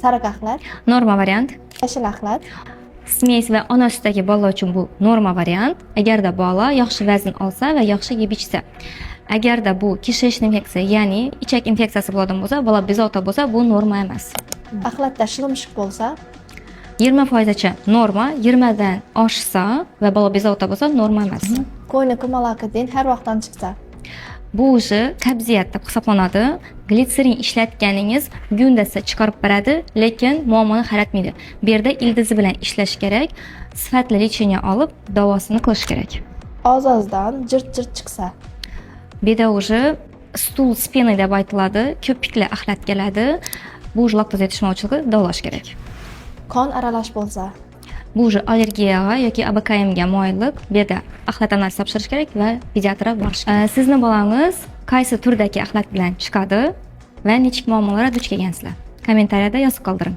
Sariq axlat, Norma variant. yashil axlat, Smeys va ona sutidagi bolalar uchun bu norma variant. Agarda bola yaxshi vazn olsa va yaxshi yeb ichsa. Agarda bu kishish infeksiya, ya'ni ichak infeksiyasi bo'ladigan bo'lsa, bola bezovta bo'lsa, bu norma emas. axlatda shilimshiq bo'lsa, 20%gacha norma, 20 dan oshsa va bola bezovta bo'lsa, norma emas. qo'yni kumaloqidin har vaqtdan chiqsa, Bu o'zi qabziyat deb hisoblanadi. Glitserin ishlatganingiz gundasi chiqarib beradi, lekin muammoni hal etmaydi. Bu yerda ildizi bilan ishlash kerak, sifatli lecheniya olib davosini qilish kerak. og'zingizdan jirt-jirt chiqsa, Bu yerda o'zi stul spina deb aytiladi, ko'pikli axlat keladi. Bu o'zi laktoz yetishmovchiligi davolash kerak. qon aralash bo'lsa, Bu o'zi allergiyaga yoki ABKMga moyillik, bu yerda axlat analizi topshirish kerak va pediatrga borish kerak. Sizni bolangiz qaysi turdagi axlat bilan chiqadi va nechik muammolarga duch kelgansizlar? Kommentariyada yozib qoldiring.